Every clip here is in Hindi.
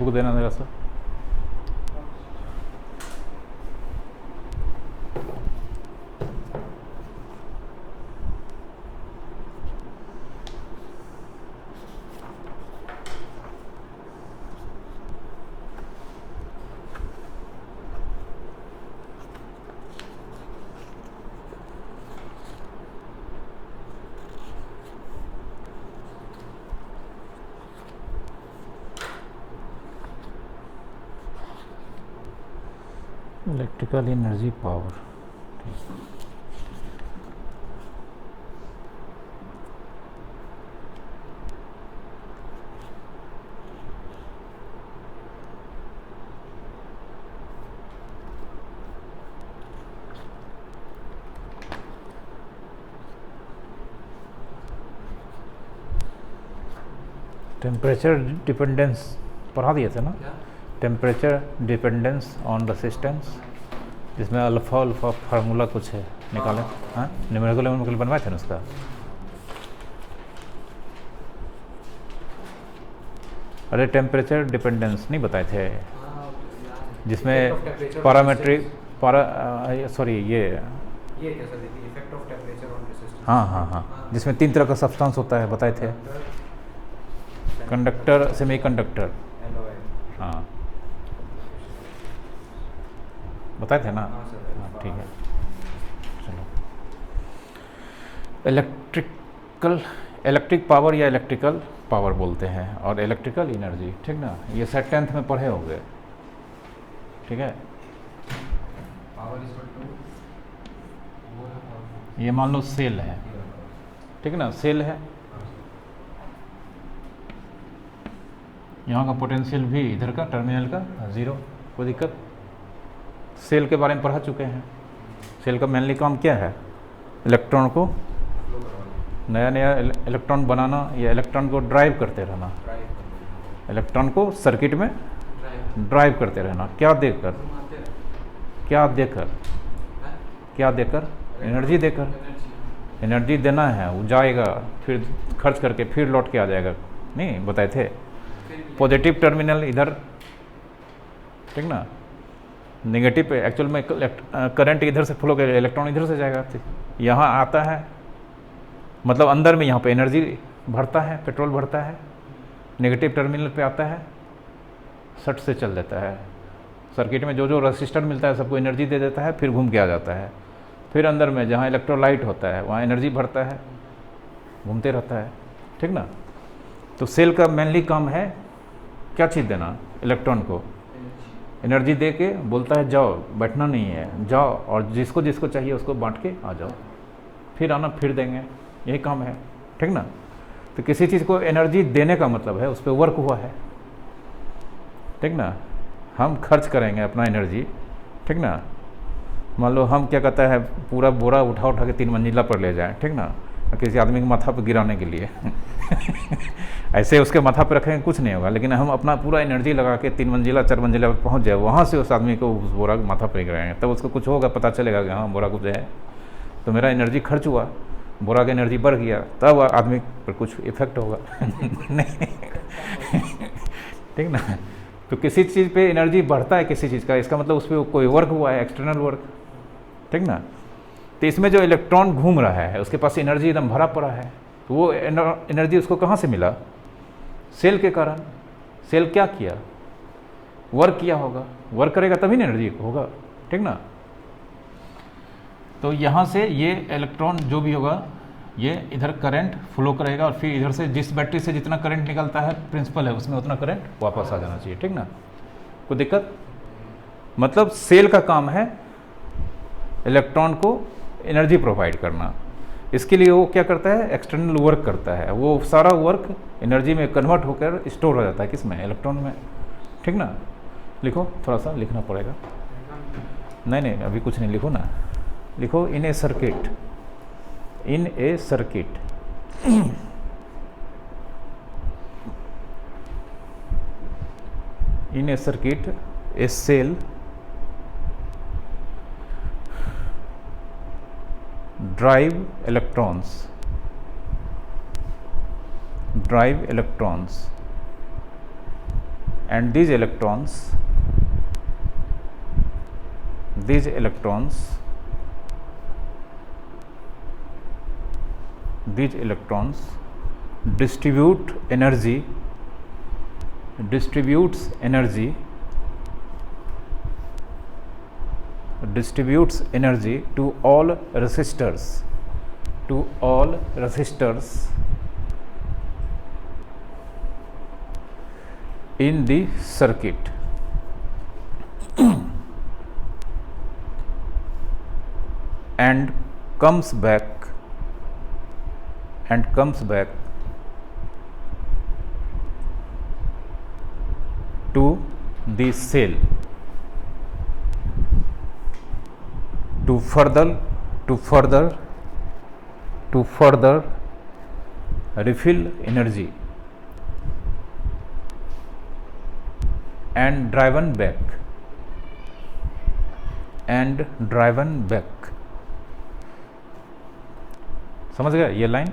बुक देना जरा सा। Electrical energy power, temperature dependence पढ़ा दिए थे ना, टेम्परेचर डिपेंडेंस ऑन रेसिस्टेंस, जिसमें अल्फ़ा अल्फ़ा फार्मूला कुछ है, निकालें। हाँ, न्यूमेरिकल बनवाए थे ना उसका। अरे टेम्परेचर डिपेंडेंस नहीं बताए थे, जिसमें पैरामेट्रिक सॉरी ये कैसा देखिए, effect of temperature on resistance. हाँ, जिसमें 3 तरह का सब्सटेंस होता है, बताए थे। कंडक्टर, सेमी कंडक्टर, हाँ बताए थे ना। हाँ ठीक है, चलो। इलेक्ट्रिक पावर या इलेक्ट्रिकल पावर बोलते हैं, और इलेक्ट्रिकल एनर्जी, ठीक ना, ये शायद 10th में पढ़े होंगे, ठीक है। ये मान लो सेल है, ठीक ना, सेल है, यहाँ का पोटेंशियल भी इधर का टर्मिनल का 0, कोई दिक्कत। सेल के बारे में पढ़ा चुके हैं। सेल का मेनली काम क्या है? इलेक्ट्रॉन को, नया नया इलेक्ट्रॉन बनाना या इलेक्ट्रॉन को ड्राइव करते रहना, इलेक्ट्रॉन को सर्किट में ड्राइव करते रहना। क्या देकर? क्या देकर? क्या देकर? एनर्जी देकर। एनर्जी देना है, वो जाएगा, फिर खर्च करके फिर लौट के आ जाएगा। नहीं बताए थे, पॉजिटिव टर्मिनल इधर, ठीक ना, नेगेटिव पे एक्चुअल में करंट इधर से फ्लो कर, इलेक्ट्रॉन इधर से जाएगा, यहाँ आता है, मतलब अंदर में यहाँ पे एनर्जी भरता है, पेट्रोल भरता है, नेगेटिव टर्मिनल पे आता है, शट से चल देता है। सर्किट में जो जो रेसिस्टर मिलता है सबको एनर्जी दे देता है, फिर घूम के आ जाता है। फिर अंदर में जहाँ इलेक्ट्रोलाइट होता है वहाँ एनर्जी भरता है, घूमते रहता है, ठीक ना। तो सेल का मेनली काम है क्या चीज़ देना? इलेक्ट्रॉन को एनर्जी दे के बोलता है जाओ, बैठना नहीं है, जाओ, और जिसको जिसको चाहिए उसको बांट के आ जाओ, फिर आना, फिर देंगे, यही काम है, ठीक ना। तो किसी चीज़ को एनर्जी देने का मतलब है उस पर वर्क हुआ है, ठीक ना। हम खर्च करेंगे अपना एनर्जी, ठीक ना। मान लो हम क्या कहता है, पूरा बोरा उठा उठा के 3 मंजिला पर ले जाएं, ठीक ना, किसी आदमी के माथा पर गिराने के लिए ऐसे उसके माथा पर रखेंगे कुछ नहीं होगा, लेकिन हम अपना पूरा एनर्जी लगा के 3 मंजिला 4 मंजिला पर पहुंच जाए, वहाँ से उस आदमी को उस बोरा के माथा पर गिराएंगे, तब उसको कुछ होगा, पता चलेगा कि हाँ बोरा कुछ है, तो मेरा एनर्जी खर्च हुआ, बोरा का एनर्जी बढ़ गया, तब आदमी पर कुछ इफेक्ट होगा नहीं ठीक ना। तो किसी चीज़ पे एनर्जी बढ़ता है किसी चीज़ का, इसका मतलब उस पर कोई वर्क हुआ है, एक्सटर्नल वर्क, ठीक ना। तो इसमें जो इलेक्ट्रॉन घूम रहा है उसके पास एनर्जी एकदम भरा पड़ा है, तो वो एनर्जी उसको कहाँ से मिला? सेल के कारण। सेल क्या किया? वर्क किया होगा, वर्क करेगा तभी ना एनर्जी होगा, ठीक ना। तो यहाँ से ये इलेक्ट्रॉन जो भी होगा ये इधर करंट फ्लो करेगा, और फिर इधर से जिस बैटरी से जितना करंट निकलता है, प्रिंसिपल है उसमें उतना करंट वापस आ जाना चाहिए, ठीक ना। कोई दिक्कत? मतलब सेल का काम है इलेक्ट्रॉन को एनर्जी प्रोवाइड करना। इसके लिए वो क्या करता है? एक्सटर्नल वर्क करता है, वो सारा वर्क एनर्जी में कन्वर्ट होकर स्टोर हो जाता है, किस में? इलेक्ट्रॉन में, ठीक ना। लिखो, थोड़ा सा लिखना पड़ेगा। नहीं अभी कुछ नहीं, लिखो ना, लिखो in a circuit, in a circuit in a circuit a cell drive electrons and these electrons distributes energy to all resistors in the circuit and comes back to the cell to further refill energy and driven back. समझ गया ये लाइन?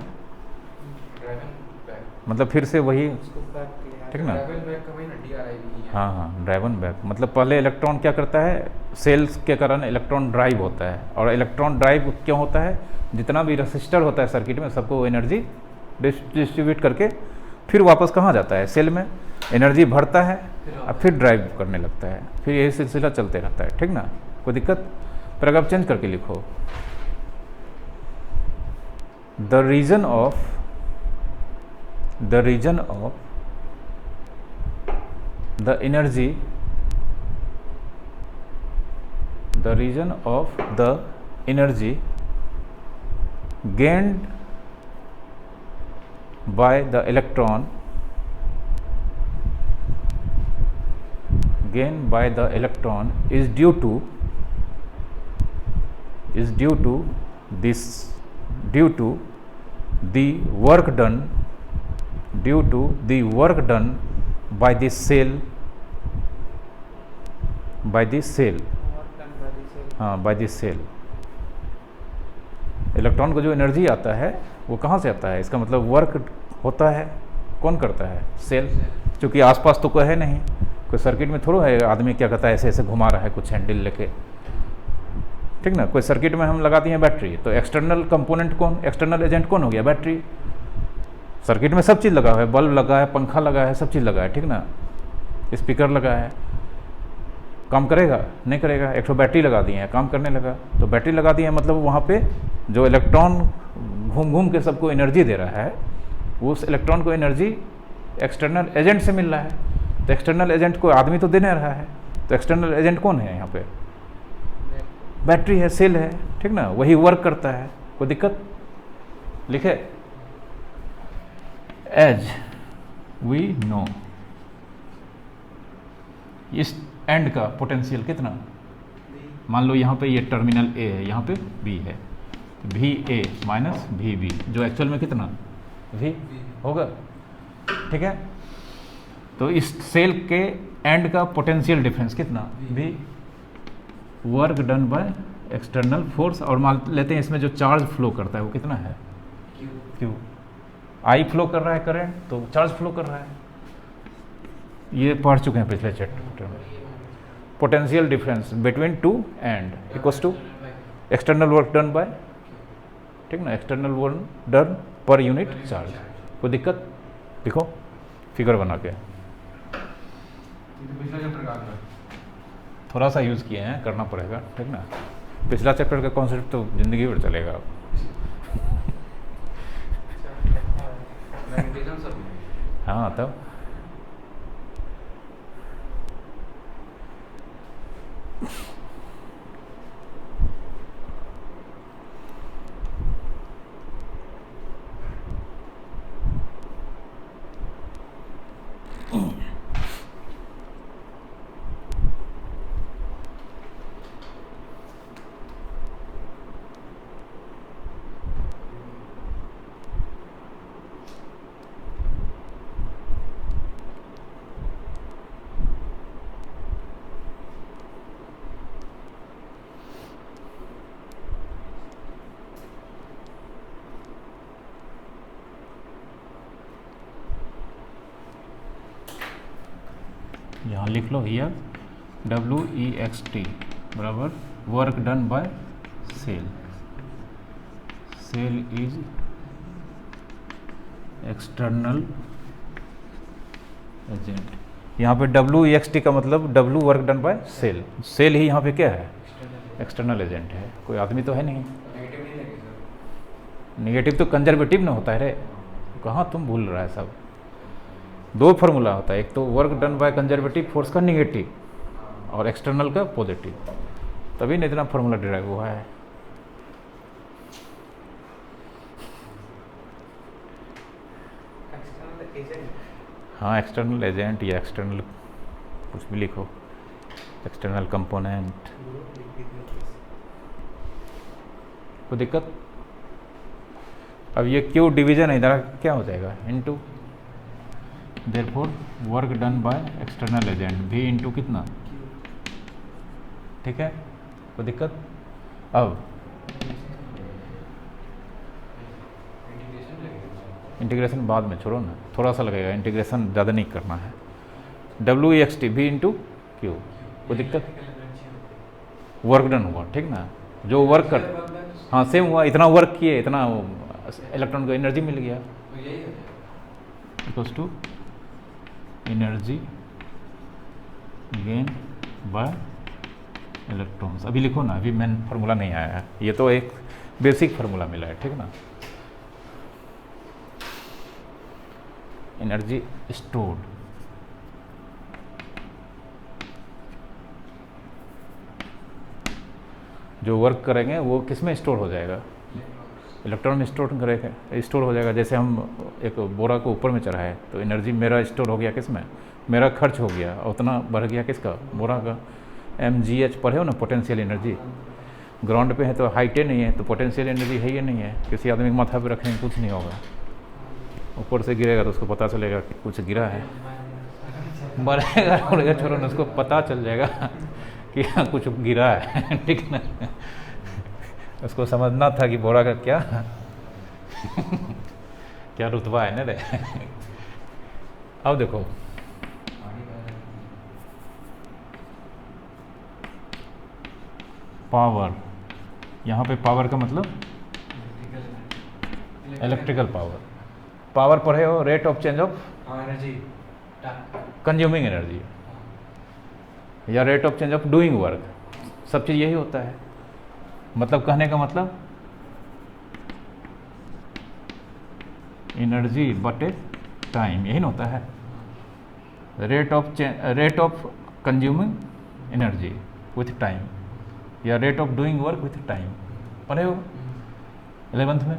मतलब फिर से वही, ठीक ना? हाँ, ड्राइवन बैक मतलब पहले इलेक्ट्रॉन क्या करता है, सेल्स के कारण इलेक्ट्रॉन ड्राइव होता है, और इलेक्ट्रॉन ड्राइव क्यों होता है, जितना भी रेसिस्टर होता है सर्किट में सबको एनर्जी डिस्ट्रीब्यूट करके फिर वापस कहाँ जाता है, सेल में एनर्जी भरता है और फिर ड्राइव करने लगता है, फिर यही सिलसिला चलते रहता है, ठीक ना? कोई दिक्कत? पर आप चेंज करके लिखो, the region of the energy gained by the electron is due to the work done by the cell electron को जो एनर्जी आता है वो कहाँ से आता है, इसका मतलब वर्क होता है, कौन करता है, सेल, क्योंकि आसपास तो कोई है नहीं, कोई सर्किट में थोड़ा है आदमी क्या करता है ऐसे ऐसे घुमा रहा है कुछ हैंडल लेके, ठीक ना? कोई सर्किट में हम लगाती हैं बैटरी, तो एक्सटर्नल कंपोनेंट कौन, एक्सटर्नल एजेंट कौन हो गया, बैटरी। सर्किट में सब चीज़ लगा है, बल्ब लगा है, पंखा लगा है, सब चीज़ लगा है, ठीक ना? स्पीकर लगा है, काम करेगा नहीं करेगा, एक तो बैटरी लगा दी है, काम करने लगा, तो बैटरी लगा दी है मतलब वहाँ पे जो इलेक्ट्रॉन घूम के सबको एनर्जी दे रहा है, उस इलेक्ट्रॉन को एनर्जी एक्सटर्नल एजेंट से मिल रहा है, तो एक्सटर्नल एजेंट को आदमी तो दे नहीं रहा है, तो एक्सटर्नल एजेंट कौन है यहाँ पे, बैटरी है, सेल है, ठीक ना? वही वर्क करता है, कोई दिक्कत? लिखे, एज वी नो इस एंड का पोटेंशियल कितना, मान लो यहाँ पे ये टर्मिनल ए है, यहाँ पे बी है, V A minus V B, जो एक्चुअल में कितना वी होगा, ठीक है? तो इस सेल के एंड का पोटेंशियल डिफरेंस कितना, V, work done by external force, और मान लेते हैं इसमें जो चार्ज फ्लो करता है वो कितना है, क्यू, आई फ्लो कर रहा है करंट, तो चार्ज फ्लो कर रहा है, ये पढ़ चुके हैं पिछले चैप्टर में। Potential difference between two end equals to external work done by, ठीक ना, एक्सटर्नल वर्क डन पर यूनिट चार्ज। कोई दिक्कत? देखो फिगर बना के थोड़ा सा यूज़ किए हैं, करना पड़ेगा, ठीक ना? पिछला चैप्टर का कॉन्सेप्ट तो जिंदगी भर चलेगा। हाँ तब यहाँ लिख लो हियर WEXT बराबर work done by cell. Cell is external agent. यहाँ पे WEXT का मतलब W work done by cell. Cell ही यहाँ पे क्या है? एक्सटर्नल एजेंट है। कोई आदमी तो है नहीं। नेगेटिव नहीं लगे सर। निगेटिव तो कंजर्वेटिव ना होता है रे, कहाँ तुम भूल रहा है सब। दो फार्मूला होता है, एक तो work done by conservative force का निगेटिव और एक्सटर्नल का पॉजिटिव, तभी ना इतना फार्मूला डिराइव हुआ है। External agent. हाँ, एक्सटर्नल एजेंट या एक्सटर्नल कुछ भी लिखो, एक्सटर्नल कंपोनेंट। कोई दिक्कत? अब ये क्यू डिवीजन है, इधर क्या हो जाएगा? Into therefore work done by external agent भी इनटू कितना? ठीक है, कोई दिक्कत? अब इंटीग्रेशन बाद में छोड़ो ना, थोड़ा सा लगेगा, इंटीग्रेशन ज़्यादा नहीं करना है। WEXT भी इंटू क्यू, कोई दिक्कत? वर्क डन हुआ, ठीक ना, जो वर्क कर, हाँ सेम हुआ, इतना वर्क किए, इतना इलेक्ट्रॉन को एनर्जी मिल गया, equals to energy gain by electrons. अभी लिखो ना, अभी मेन फार्मूला नहीं आया है, ये तो एक बेसिक फार्मूला मिला है, ठीक ना। एनर्जी स्टोर्ड, जो वर्क करेंगे वो किस में स्टोर हो जाएगा? इलेक्ट्रॉन में स्टोर करेगा, स्टोर हो जाएगा। जैसे हम एक बोरा को ऊपर में चढ़ाए तो एनर्जी मेरा स्टोर हो गया किस में? मेरा खर्च हो गया, उतना बढ़ गया किसका? बोरा का। mgh पढ़े हो ना, पोटेंशियल एनर्जी। ग्राउंड पे है तो हाइटे नहीं है, तो पोटेंशियल एनर्जी है ही नहीं है। किसी आदमी के माथा पे रखने कुछ नहीं होगा, ऊपर से गिरेगा तो उसको पता चलेगा कि कुछ गिरा है, मरेगा उड़ेगा, छोड़ो ना, उसको पता चल जाएगा कि हाँ कुछ गिरा है, ठीक ना। उसको समझना था कि बोरा का क्या क्या रुतबा है ना रे। अब देखो, पावर, यहाँ पे पावर का मतलब इलेक्ट्रिकल पावर। पावर पढ़े हो, rate of change of energy, consuming energy या rate of change of doing work, सब चीज़ यही होता है। मतलब कहने का मतलब एनर्जी बटे टाइम, यही ना होता है। Rate of consuming energy with time या rate of doing work with time, पढ़े हो 11th में।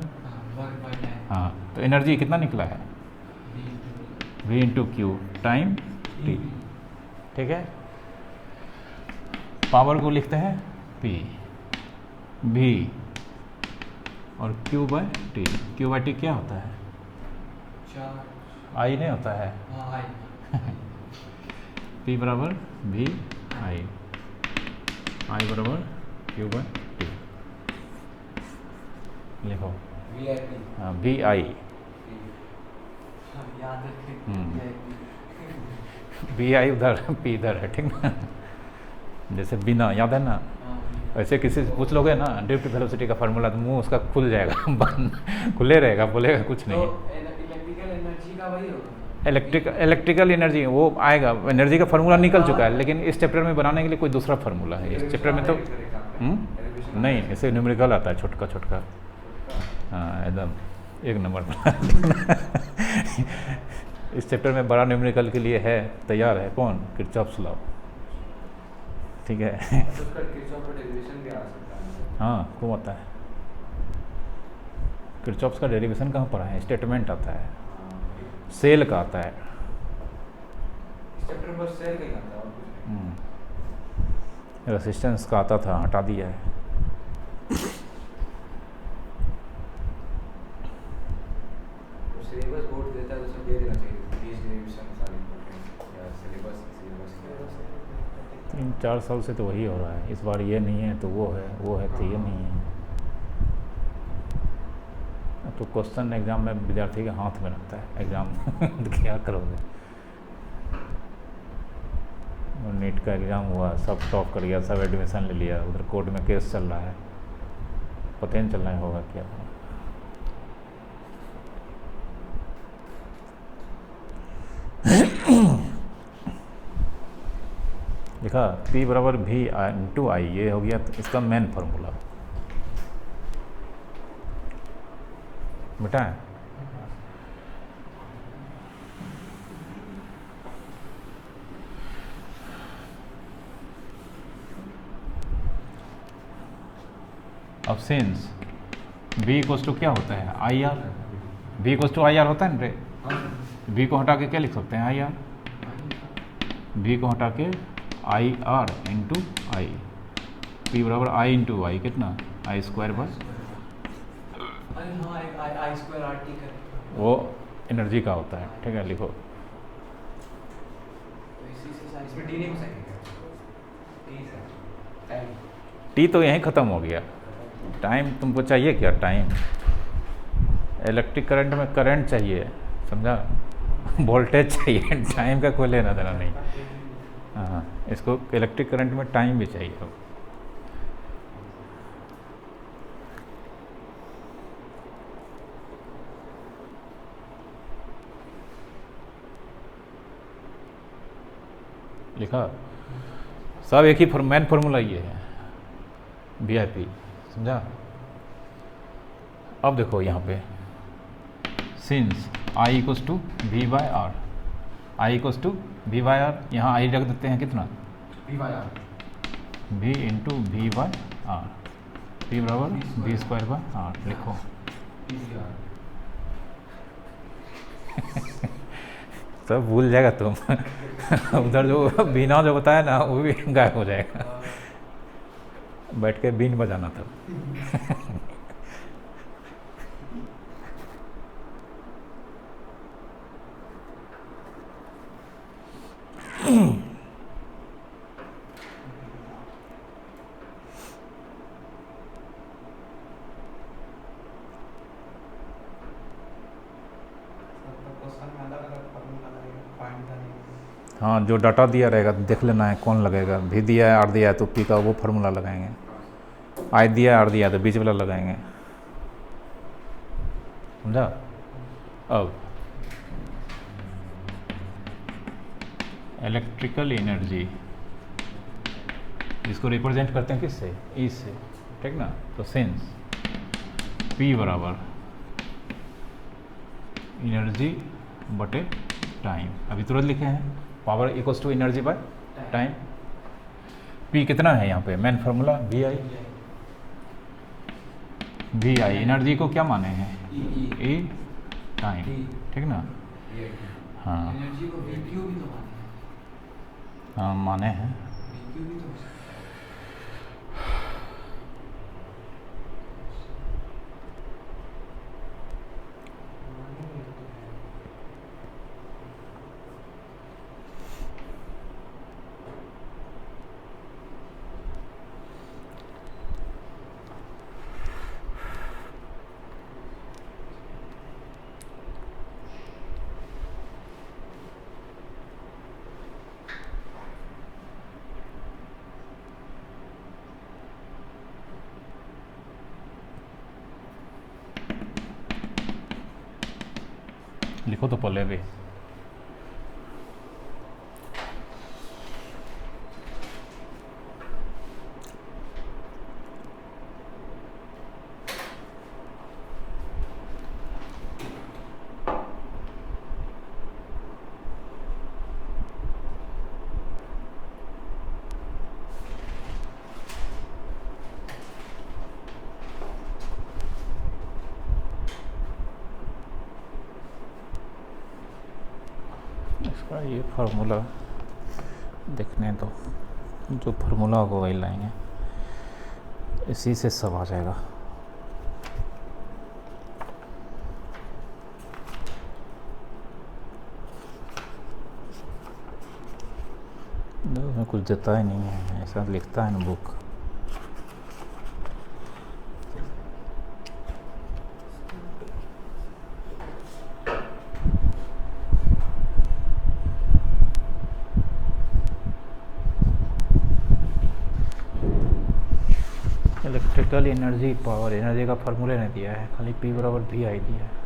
हाँ, तो एनर्जी कितना निकला है? V into Q time T, ठीक है। पावर को लिखते हैं P, V और Q by T। Q by T क्या होता है? I नहीं होता है। P बराबर V I, I बराबर Q बाय T। लिखो हाँ, V I, V I उधर, P इधर है, ठीक ना। जैसे बिना, याद है ना, ऐसे किसी से पूछ लोगे ना ड्रिफ्ट वेलोसिटी का फार्मूला, तो मुंह उसका खुल जाएगा, बंद खुले रहेगा, बोलेगा कुछ नहीं। इलेक्ट्रिकल एनर्जी का वही होगा। इलेक्ट्रिकल एनर्जी वो आएगा, एनर्जी का फार्मूला निकल चुका है, लेकिन इस चैप्टर में बनाने के लिए कोई दूसरा फार्मूला है। इस चैप्टर में तो नहीं, इसे न्यूमेरिकल आता है, छोटका छोटका। हाँ, एकदम एक नंबर। इस चैप्टर में बड़ा न्यूमेरिकल के लिए है, तैयार है कौन? किरचॉफ्स लॉ, ठीक है। हाँ, क्यों आता है? किरचॉफ्स का डेरिवेशन कहाँ पढ़ा है? स्टेटमेंट आता है, सेल का आता है। सेल का ही आता है। रेसिस्टेंस का आता था, हटा दिया है। सिलेबस बोर्ड देता है तो सब दे देना चाहिए, 20 डेरिवेशन सारे या सिलेबस 3-4 साल से तो वही हो रहा है। इस बार ये नहीं है तो वो है, वो है तो ये नहीं है। तो क्वेश्चन एग्जाम में विद्यार्थी के हाथ में रहता है एग्जाम। तो क्या करोगे? नीट का एग्ज़ाम हुआ, सब टॉप कर गया, सब एडमिशन ले लिया, उधर कोर्ट में केस चल रहा है, पता ही नहीं चल रहा है होगा क्या। देखा P बराबर V इंटू आई, ये हो गया इसका मेन फार्मूला बेटा। अब सिंस V इक्वल्स टू क्या होता है I R, V equals to I R होता है ना रे, V को हटा के क्या लिख सकते हैं आई आर, V को हटा के I R into I, P बराबर आई इंटू आई कितना आई स्क्वायर बाय, वो एनर्जी का होता है, ठीक है लिखो। इसमें टी नहीं हो सकेगा, टाइम टी तो यहीं ख़त्म हो गया, टाइम तुमको चाहिए क्या टाइम, इलेक्ट्रिक करंट में करंट चाहिए, समझा, वोल्टेज चाहिए, टाइम का कोई लेना देना नहीं। हाँ, इसको इलेक्ट्रिक करंट में टाइम भी चाहिए। लिखा सब एक ही मेन फार्मूला ये है VIP, समझा। अब देखो यहाँ पे since I equals to V by R, I equals to V by R, यहाँ I रख देते हैं कितना V by R, V into V by R, P बराबर V स्क्वायर बाय आर लिखो। सब भूल जाएगा तुम उधर जो बीना जो बताया ना वो भी गायब हो जाएगा, बैठ के बीन बजाना था। हाँ, जो डाटा दिया रहेगा देख लेना है कौन लगेगा, V दिया है R दिया है तो P का वो फार्मूला लगाएंगे, I दिया है R दिया है तो बीच वाला लगाएंगे, समझा। अब इलेक्ट्रिकल एनर्जी जिसको रिप्रेजेंट करते हैं किससे, E से, ठीक ना। तो सिंस P बराबर एनर्जी बटे टाइम, अभी तुरंत लिखे हैं, power equals to energy by time. P कितना है यहाँ पे main formula VI, VI energy को क्या माने हैं E टाइम, ठीक ना। हाँ एनर्जी को VQ भी तो माने हैं, हाँ माने हैं। VQ भी तो हो सकता है। लिखो तो पहले भी। इसका ये फार्मूला देखने दो, जो फार्मूला होगा वही लाएंगे, इसी से सब आ जाएगा। उसमें कुछ देता ही नहीं है, ऐसा लिखता है ना book. Electrical energy power, energy का फार्मूला नहीं दिया है, खाली P बराबर वी आई दिया है।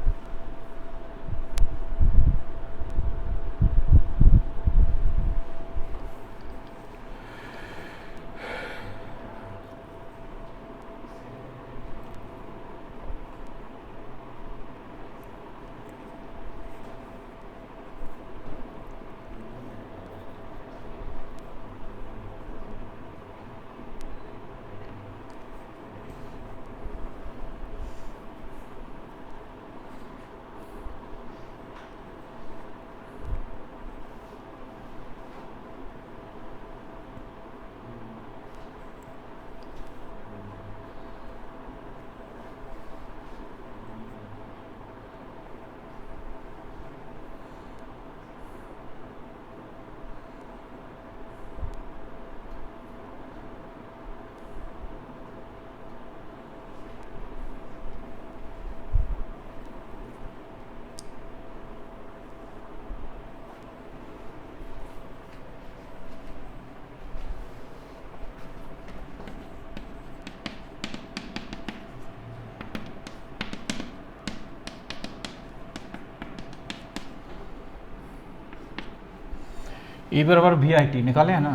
ई बराबर वी आई टी निकाले हैं ना,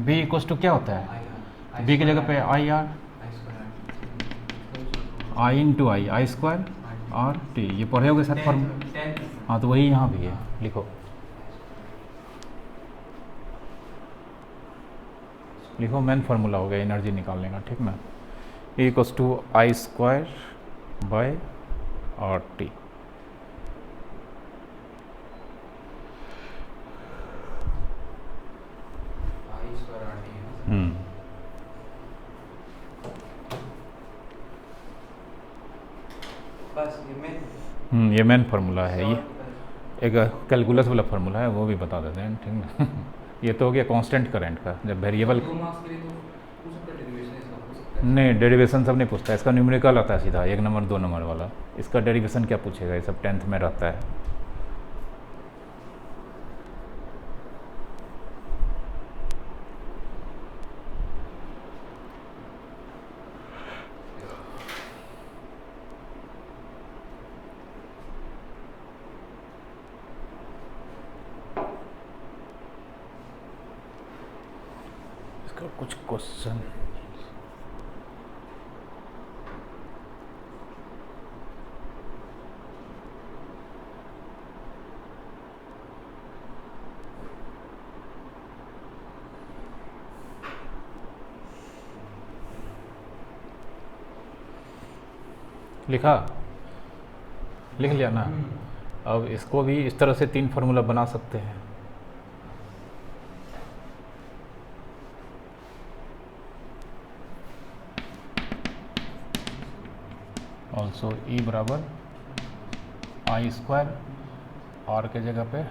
बी इक्वस टू क्या होता है, बी की जगह पे I R, I into I square R T, ये पढ़े होगे सर फॉर्म। हाँ तो वही यहाँ भी है, लिखो लिखो मेन फार्मूला हो गया एनर्जी निकालने का, ठीक ना। E equals to I square by R T. बस ये ये मेन फार्मूला है, ये एक कैलकुलस वाला फार्मूला है, वो भी बता देते हैं, ठीक ना। ये तो हो गया कांस्टेंट करंट का, जब वेरिएबल नहीं डेरिवेशन सब नहीं पूछता, इसका न्यूमेरिकल आता है सीधा 1 नंबर 2 नंबर वाला, इसका डेरिवेशन क्या पूछेगा, ये सब 10th में रहता है। इसका कुछ क्वेश्चन लिखा, लिख लिया ना। अब इसको भी इस तरह से 3 फार्मूला बना सकते हैं। ऑल्सो ई बराबर आई स्क्वायर, आर के जगह पे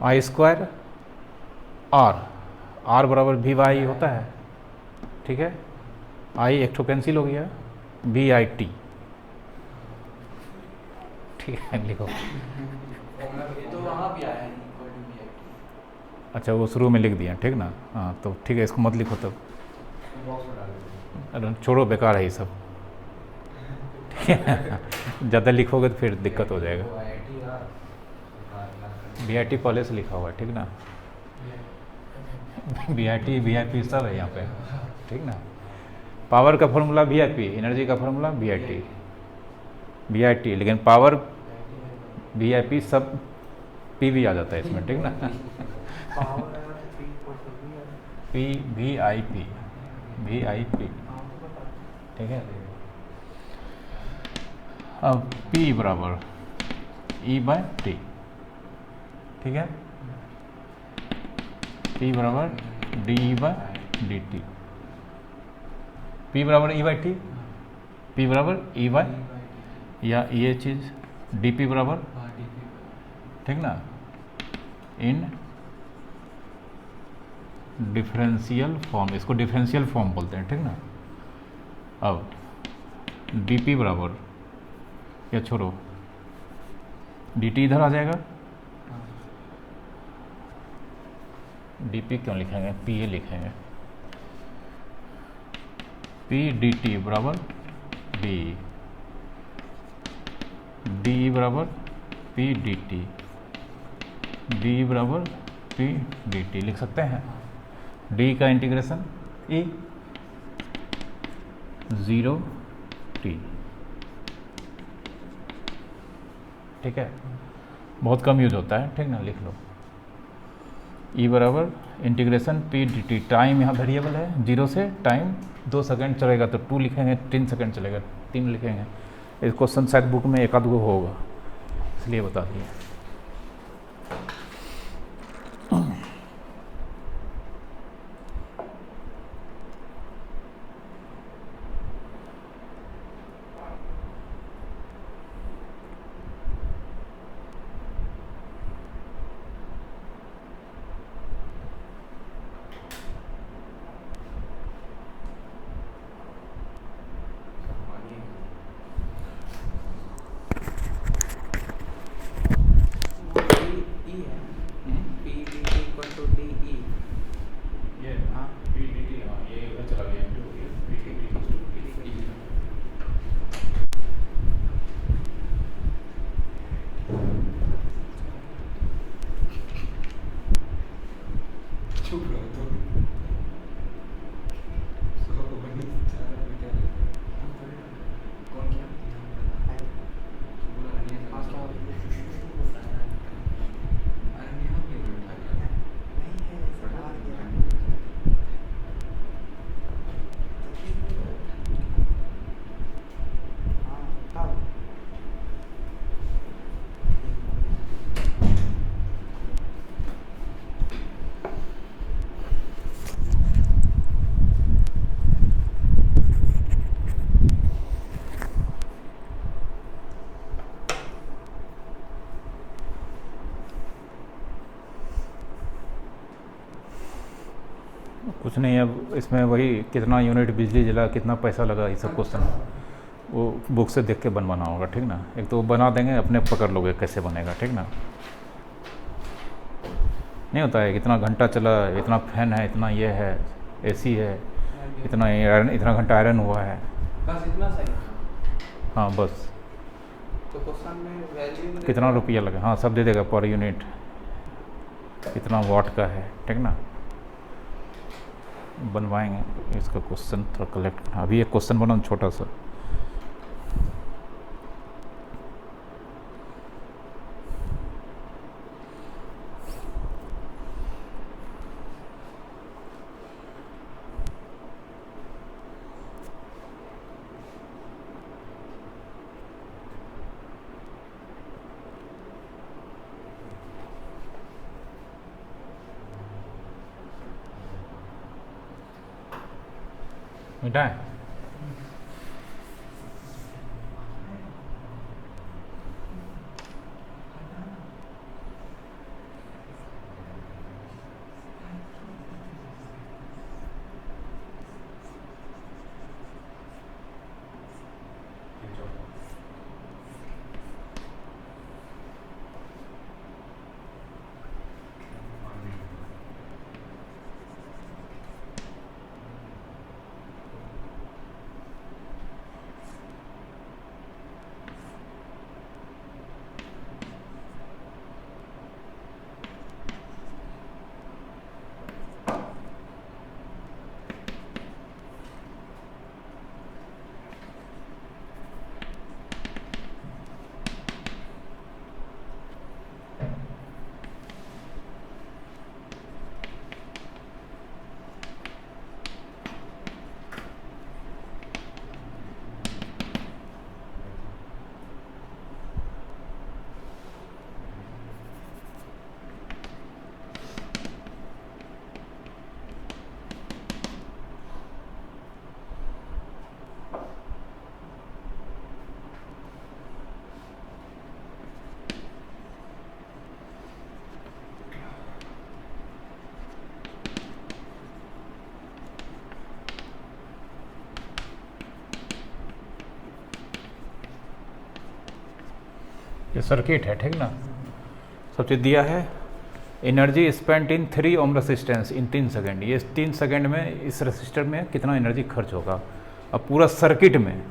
आई स्क्वायर आर बराबर वी वाई होता है, ठीक है। आई एक ठो कैंसिल हो गया, वी आई टी, ठीक है लिखो। तो वहाँ भी आया है अच्छा वो शुरू में लिख दिया, ठीक ना। हाँ तो ठीक है, इसको मत लिखो तब, बॉक्स में डाल देते अरे छोड़ो बेकार है ये सब, ठीक है। ज़्यादा लिखोगे तो फिर दिक्कत हो जाएगा। वी आई टी पहले से लिखा हुआ है, ठीक ना। वी आई पी सब है यहाँ पे, ठीक ना। पावर का formula V I P, energy का फॉर्मूला वी आई टी, लेकिन पावर वी आई पी सब पी भी आ जाता है इसमें, ठीक ना। पी वी आई पी, ठीक है। अब P बराबर E बाय टी, ठीक है। P बराबर D by D T, P बराबर E बाय टी, P बराबर E बाय, या ये चीज़ डी पी बराबर, ठीक ना, इन डिफरेंशियल फॉर्म, इसको डिफरेंशियल फॉर्म बोलते हैं, ठीक ना। अब डी पी बराबर, या छोड़ो, डी टी इधर आ जाएगा, डी पी क्यों लिखेंगे, पी ए लिखेंगे, पी डी टी बराबर डी, डी बराबर पी डी टी, डी बराबर पी डी टी लिख सकते हैं। डी का इंटीग्रेशन ई 0 टी, ठीक है, बहुत कम यूज होता है, ठीक ना, लिख लो। ई बराबर integration P D T, time यहाँ वेरिएबल है, 0 से टाइम 2 सेकंड चलेगा तो 2 लिखेंगे, 3 सेकंड चलेगा 3 लिखेंगे। इस क्वेश्चन शायद बुक में एक आध गो होगा, इसलिए बता दिए। कुछ नहीं, अब इसमें वही कितना यूनिट बिजली जला, कितना पैसा लगा, ये सब क्वेश्चन वो बुक से देख के बनवाना होगा, ठीक ना। एक तो बना देंगे, अपने पकड़ लोगे कैसे बनेगा, ठीक ना। नहीं होता है, कितना घंटा चला, इतना फैन है, इतना ये है, एसी है, इतना आयरन, इतना घंटा आयरन हुआ है, बस इतना सही। हाँ बस। तो क्वेश्चन में वैल्यू कितना रुपया लगा, हाँ सब दे देगा, पर यूनिट कितना वाट का है, ठीक ना। बनवाएंगे इसका क्वेश्चन थोड़ा कलेक्ट, अभी एक क्वेश्चन बना छोटा सा। मिटा है, ये सर्किट है, ठीक ना। सब चीज़ दिया है। Energy spent in 3 ohm resistance in 3 second. ये 3 सेकेंड में इस रेसिस्टर में कितना एनर्जी खर्च होगा। अब पूरा सर्किट में,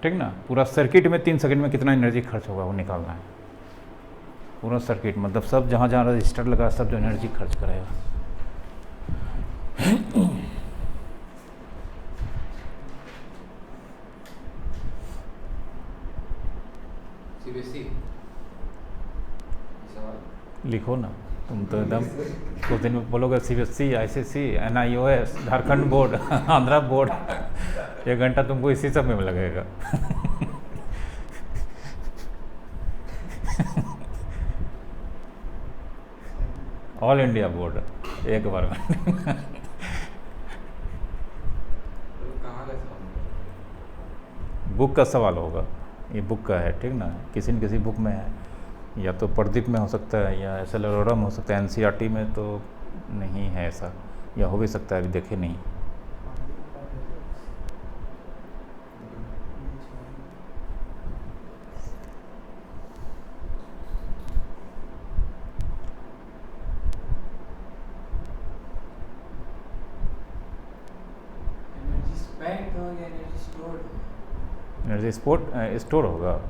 ठीक ना, पूरा सर्किट में 3 सेकेंड में कितना एनर्जी खर्च होगा वो निकालना है। पूरा सर्किट मतलब सब जहाँ जहाँ रजिस्टर लगा सब जो एनर्जी खर्च करेगा। CBSE सवाल लिखो ना, तुम तो एकदम कुछ दिन में बोलोगे CBSE, ICSE, NIOS, Jharkhand board, Andhra board. 1 घंटा तुमको इसी सब में लगेगा। ऑल इंडिया बोर्ड एक बार में। कहाँ का सवाल? बुक का सवाल होगा, ये बुक का है, ठीक ना। किसी न किसी बुक में है, या तो प्रदीप में हो सकता है या SL अरोड़ा में हो सकता है। NCERT में तो नहीं है ऐसा, या हो भी सकता है, अभी देखे नहीं। एनर्जी स्पेंट हो या एनर्जी स्टोर्ड हो? एनर्जी स्टोर होगा।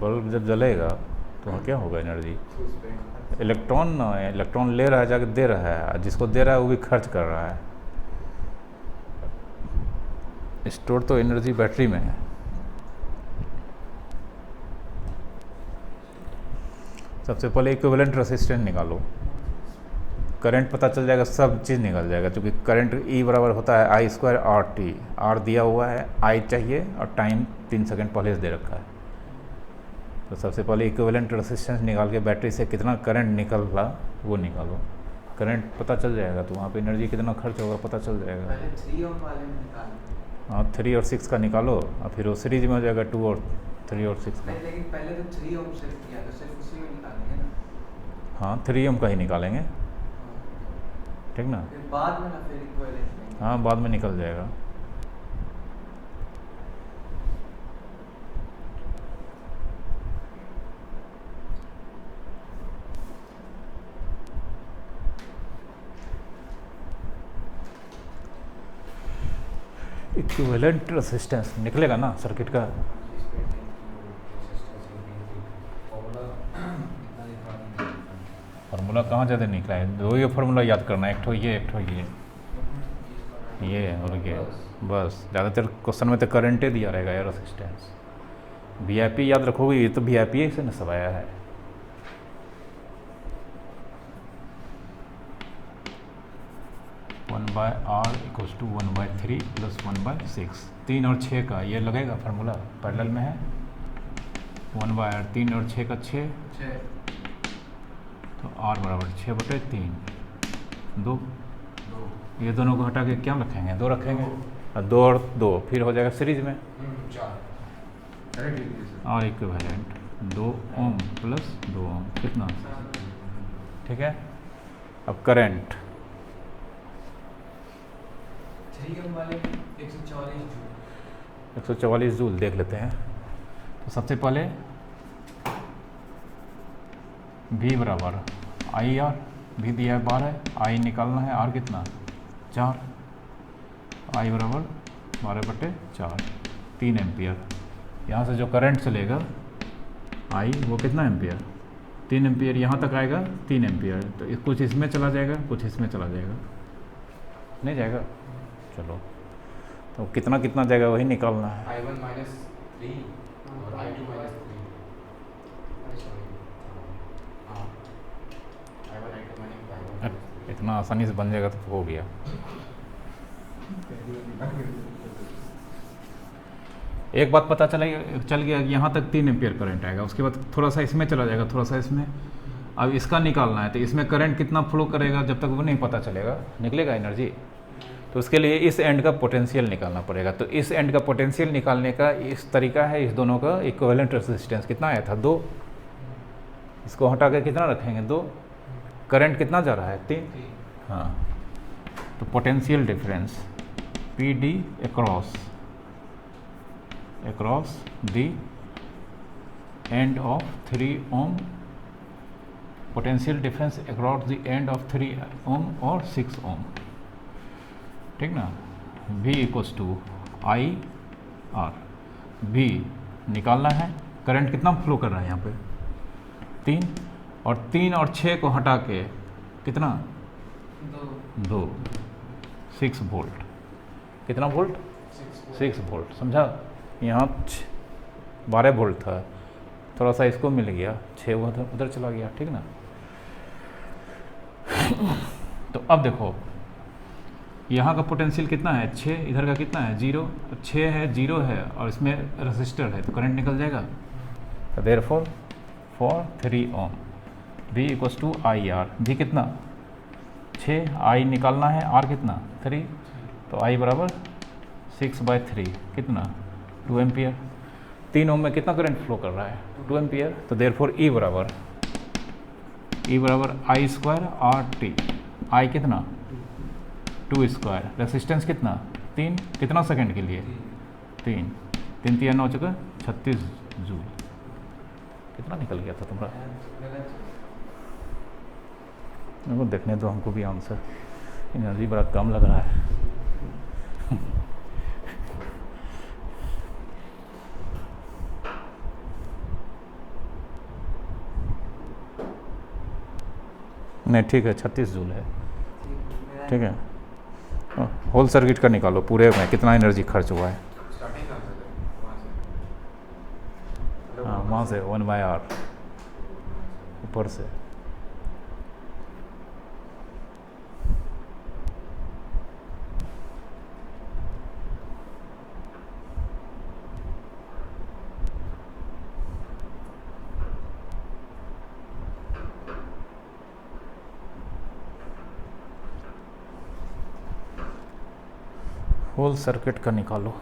बल्ब जब जलेगा तो वहाँ क्या होगा एनर्जी। इलेक्ट्रॉन ना, इलेक्ट्रॉन ले रहा है जाकर दे रहा है, जिसको दे रहा है वो भी खर्च कर रहा है। स्टोर तो एनर्जी बैटरी में है। सबसे पहले इक्विवेलेंट रेसिस्टेंस निकालो, करंट पता चल जाएगा, सब चीज़ निकल जाएगा। क्योंकि करंट E बराबर होता है I स्क्वायर RT। R दिया हुआ है, I चाहिए और टाइम 3 सेकेंड पहले से दे रखा है। तो सबसे पहले इक्विवेलेंट रेसिस्टेंस निकाल के बैटरी से कितना करंट निकल रहा वो निकालो, करंट पता चल जाएगा। तो वहाँ पे एनर्जी कितना खर्च होगा पता चल जाएगा। पहले 3 ओम वाले में निकालो। हाँ, 3 और 6 का निकालो और फिर वो सीरीज में हो जाएगा 2 और 3 और 6 का। नहीं, लेकिन पहले तो 3 ओम सिर्फ किया, तो सिर्फ उसी में निकालेंगे ना। हाँ, 3 ओम का ही निकालेंगे, ठीक ना। फिर बाद में ना फिर इक्विवेलेंट लेंगे। हाँ, बाद में निकल जाएगा। इक्विवेलेंट रेसिस्टेंस निकलेगा ना सर्किट का। फार्मूला कहाँ ज़्यादा निकला है, 2 ही फार्मूला याद करना है, एक ठो ये, एक ठो ये और ये। बस ज़्यादातर क्वेश्चन में तो करंटे दिया रहेगा यार। रेसिस्टेंस VIP याद रखोगे, ये तो VIP से न सब आया है। One by R equals to 1/3 plus 1/6। 3 और 6 का ये लगेगा फार्मूला, पैरेलल में है। 1/R 3 और 6 का 6, तो R बराबर 6/3 2। ये दोनों को हटा के क्या रखेंगे, 2 रखेंगे, और 2 और 2 फिर हो जाएगा सीरीज में। 4 R इक्विवेलेंट 2 ओम प्लस 2 ओम कितना, ठीक है। अब करंट 3 ओम वाले 144 जूल। 144 जूल देख लेते हैं। तो सबसे पहले V बराबर IR, V दिया है 12, I निकालना है, R कितना 4, I बराबर 12/4 3 एम्पियर। यहाँ से जो करंट चलेगा I वो कितना एम्पियर, 3 एम्पियर यहाँ तक आएगा 3 एम्पियर। तो कुछ इसमें चला जाएगा, कुछ इसमें चला जाएगा, नहीं जाएगा। चलो, तो कितना कितना जाएगा वही निकालना है। I1 -3 और I2 -3। हाँ, I1 I2 -5। इतना आसानी से बन जाएगा तो हो गया। एक बात पता चल गया कि यहाँ तक 3 एम्पियर करंट आएगा। उसके बाद थोड़ा सा इसमें चला जाएगा, थोड़ा सा इसमें। अब इसका निकालना है, तो इसमें करंट कितना फ्लो करेगा जब तक वो नहीं पता चलेगा, निकलेगा एनर्जी। तो उसके लिए इस एंड का पोटेंशियल निकालना पड़ेगा। तो इस एंड का पोटेंशियल निकालने का इस तरीका है। इस दोनों का इक्विवेलेंट रेजिस्टेंस कितना आया था 2, इसको हटा के कितना रखेंगे 2, करंट कितना जा रहा है 3। हाँ, तो potential difference PD across the end of 3 ohm, potential difference across the end of 3 ohm और 6 ohm, ठीक ना। V equals to I R, V निकालना है, करंट कितना फ्लो कर रहा है यहाँ पे 3, और 3 और 6 को हटा के कितना 2, 6 वोल्ट, कितना वोल्ट 6 वोल्ट, समझा। यहाँ 12 वोल्ट था, थोड़ा सा इसको मिल गया, 6 उधर चला गया, ठीक ना। तो अब देखो यहाँ का पोटेंशियल कितना है 6, इधर का कितना है 0, 6 है 0 है और इसमें रेसिस्टर है तो करंट निकल जाएगा। तो therefore for 3 ohm V equals to I R, V कितना 6, I निकालना है, R कितना 3, तो I बराबर 6/3 कितना 2 एम्पियर। 3 ओम में कितना करंट फ्लो कर रहा है 2 एम्पियर, तो देयरफॉर E बराबर I स्क्वायर RT, I कितना 2 स्क्वायर, रेसिस्टेंस कितना 3, कितना सेकंड के लिए 3, 3 3 9 चुका 36 जूल। कितना निकल गया था तुम्हारा, मेरे को देखने दो, हमको भी आंसर, एनर्जी बड़ा कम लग रहा है। नहीं ठीक है 36 जूल है, ठीक है। होल सर्किट का निकालो, पूरे में कितना एनर्जी खर्च हुआ है। स्टार्टिंग कहाँ से थे? हाँ वहाँ से 1/R ऊपर से। होल सर्किट का निकालो।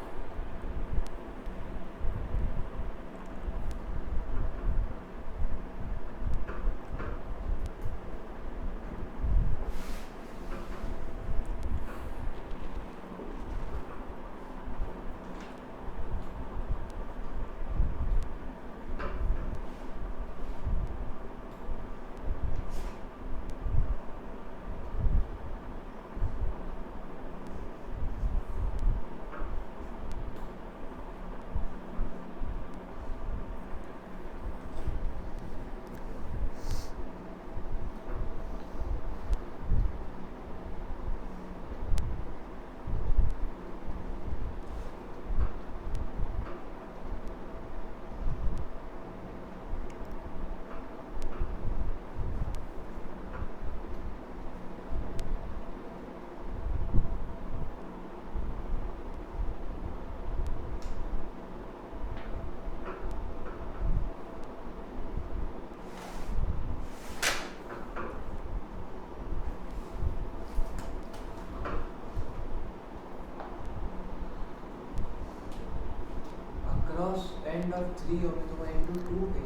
end of 3 ohm तो मैं into 2 के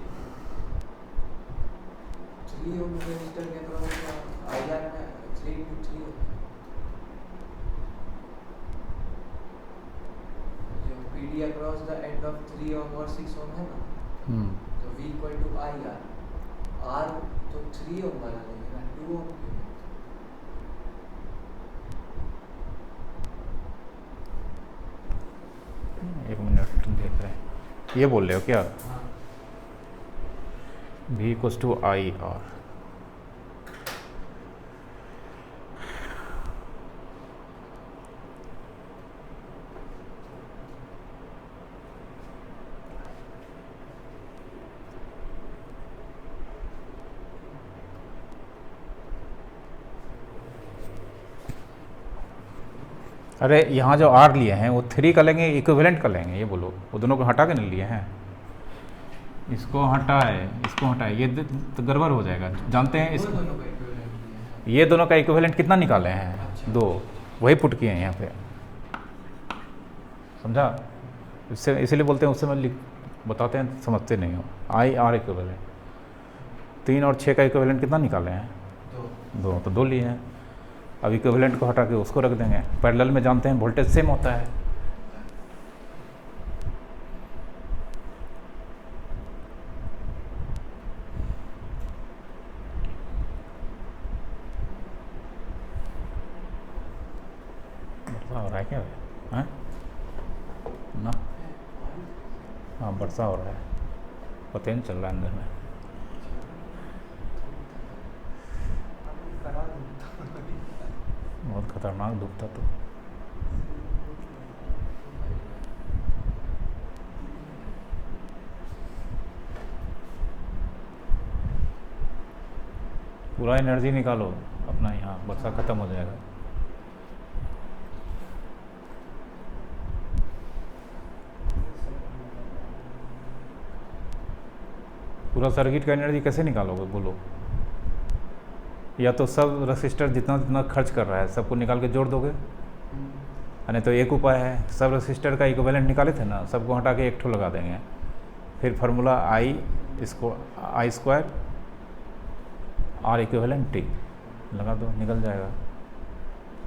3 ohm resistor के अक्रॉस IR में 3 into 3 ohm जो PD across the end of 3 ohm और 6 ohm है ना, तो V equal to IR, R तो 3 ohm वाला लेंगे ना 2 ohm क्यों। एक मिनट देख रहे हैं, ये बोल रहे हो क्या V equals to I R. अरे यहाँ जो R लिए हैं वो 3 का लेंगे इक्विवेलेंट का लेंगे, ये बोलो, वो दोनों को हटा के नहीं लिए हैं, इसको हटाए इसको हटाए, ये तो गड़बड़ हो जाएगा। जानते हैं इसको, ये दोनों का इक्विवेलेंट कितना निकाले हैं 2, वही पुट किए हैं यहाँ पे, समझा। इससे इसीलिए बोलते हैं, उससे मैं बताते हैं, समझते नहीं हो। आई आर इक्विवेलेंट 3 और 6 का इक्विवेलेंट कितना निकाले हैं 2, तो 2 लिए हैं। अब इक्विवेलेंट को हटा के उसको रख देंगे, पैरेलल में जानते हैं वोल्टेज सेम होता है, रहा है क्या हैं ना? हाँ वर्षा हो रहा है, पता ही नहीं चल रहा है अंदर में। बहुत खतरनाक धूप था तो। पूरा एनर्जी निकालो अपना, यहाँ वर्षा ख़त्म हो जाएगा। पूरा सर्किट का एनर्जी कैसे निकालोगे बोलो? या तो सब रजिस्टर जितना जितना खर्च कर रहा है सबको निकाल के जोड़ दोगे, नहीं तो एक उपाय है, सब रजिस्टर का इक्विवेलेंट निकाले थे ना, सबको हटा के एक ठो लगा देंगे, फिर फार्मूला आई इसको आई स्क्वायर और इक्विवेलेंट टी लगा दो, निकल जाएगा।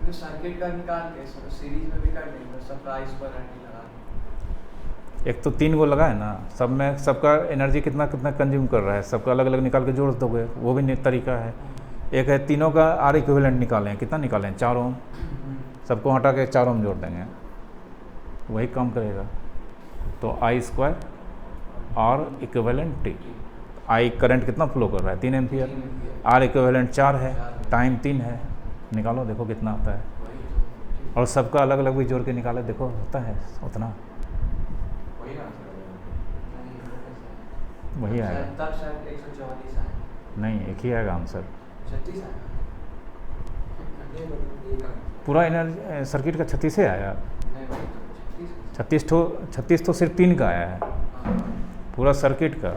तो सर्किट का निकाल के सीरीज में भी कर लेंगे, सप्लाई स्क्वायर एंटी लगा। एक तो 3 गो लगा है ना, सब में सबका एनर्जी कितना कितना कंज्यूम कर रहा है, सबका अलग अलग निकाल के जोड़ दोगे, वो भी तरीका है। एक है तीनों का आर इक्विवेलेंट निकालें, कितना निकालें 4 ओम, सबको हटा के 4 ओम जोड़ देंगे, वही काम करेगा। तो आई स्क्वायर और इक्विवेलेंट टी। आई करंट कितना फ्लो कर रहा है 3 एम्पियर, आर इक्विवेलेंट 4 है, टाइम 3 है, निकालो देखो कितना आता है। और सबका अलग अलग भी जोड़ के निकाले, देखो होता है उतना, वही आएगा। तब शायद 144 आए। नहीं, एक ही आएगा आंसर। 36 आएगा पूरा एनर्जी सर्किट का 36 से आया। नहीं भाई, 36 तो सिर्फ 3 का आया है, पूरा सर्किट का।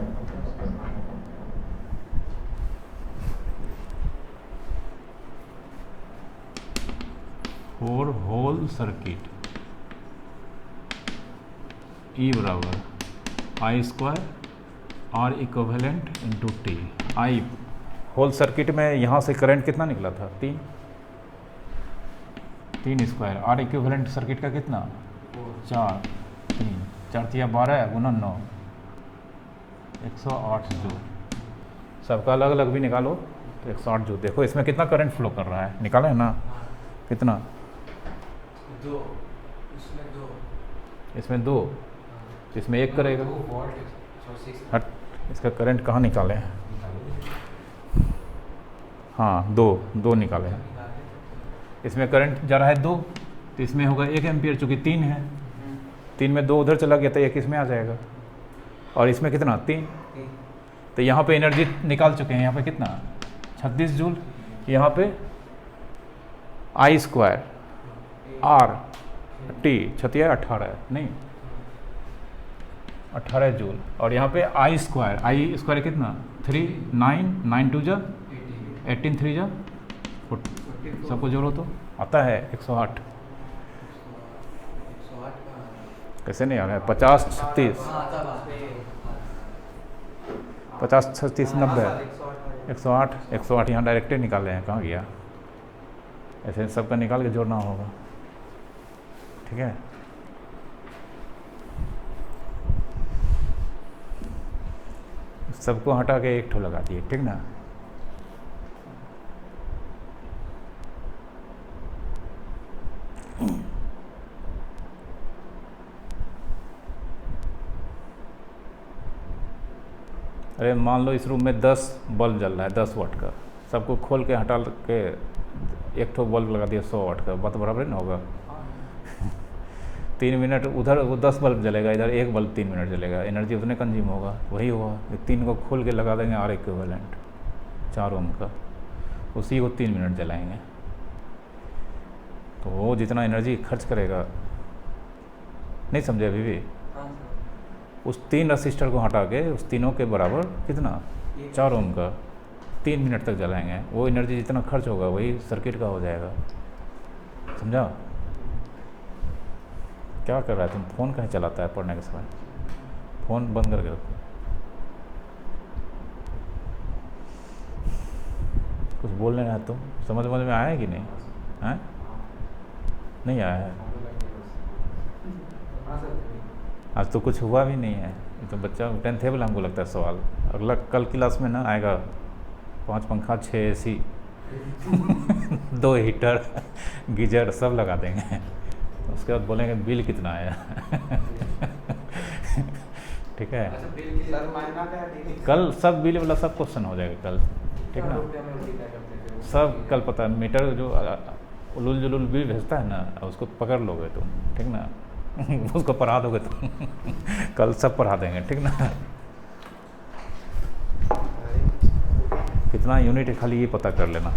फॉर होल सर्किट ई बराबर आई स्क्वायर और इक्विवेलेंट इंटू टी। आई होल सर्किट में यहाँ से करंट कितना निकला था 3 स्क्वायर, और इक्विवेलेंट सर्किट का कितना 4 3 12 गुना 9 108 जूल। सबका अलग अलग भी निकालो तो 108 जूल। देखो इसमें कितना करंट फ्लो कर रहा है, निकाला है ना कितना? 2, इसमें 2, इसमें 1 करेगा। हट, इसका करंट कहाँ निकाले हैं? हाँ 2 निकाले हैं। इसमें करंट जा रहा है 2, तो इसमें होगा 1 एम्पियर, चूँकि 3 है, 3 में 2 उधर चला गया तो 1 इसमें आ जाएगा। और इसमें कितना 3, तो यहाँ पे एनर्जी निकाल चुके हैं। यहाँ पे कितना 36 जूल, यहाँ पे आई स्क्वायर आर टी 18 नहीं 18 जूल, और यहाँ पे आई स्क्वायर कितना 3 9 2 जा 18 3 जा 40, सबको जोड़ो तो आता है 108। कैसे नहीं आ रहा है? 50 36 50 36 90 108 यहाँ डायरेक्टे निकाले हैं, कहाँ गया? ऐसे सबका निकाल के जोड़ना होगा, ठीक है। सबको हटा के एक ठो लगा दिए, ठीक ना। अरे मान लो इस रूम में 10 बल्ब जल रहा है 10 वाट का, सबको खोल के हटा के एक ठो बल्ब लगा दिया 100 वाट का, बात बराबर ना होगा। 3 मिनट उधर वो 10 बल्ब जलेगा, इधर 1 बल्ब 3 मिनट जलेगा, एनर्जी उतने कंज्यूम होगा, वही हुआ। 3 को खोल के लगा देंगे आर इक्विवेलेंट 4 ओम का, उसी को 3 मिनट जलाएंगे, तो वो जितना एनर्जी खर्च करेगा, नहीं समझे अभी भी? उस 3 रजिस्टर को हटा के उस तीनों के बराबर कितना 4 ओम का 3 मिनट तक जलाएंगे, वो एनर्जी जितना खर्च होगा वही सर्किट का हो जाएगा, समझा? क्या कर रहा है तुम? फ़ोन कहीं चलाता है पढ़ने के समय? फ़ोन बंद करके रखो। कुछ बोलने रहा तुम, समझ में आया है कि नहीं? हैं? नहीं आया है? आज तो कुछ हुआ भी नहीं है, तो बच्चा 10th लेवल हमको लगता है सवाल। अगला कल क्लास में ना आएगा 5 पंखा 6 AC 2 हीटर गीजर सब लगा देंगे, उसके बाद बोलेंगे बिल कितना आया ठीक है, अच्छा बिल की सर मायना क्या है? कल सब बिल वाला सब क्वेश्चन हो जाएगा कल, ठीक ना। सब कल पता है, मीटर जो उलुल जुलुल बिल भेजता है ना, उसको पकड़ लोगे तुम, ठीक ना उसको पढ़ा दोगे तुम कल सब पढ़ा देंगे, ठीक ना। कितना यूनिट है खाली ये पता कर लेना।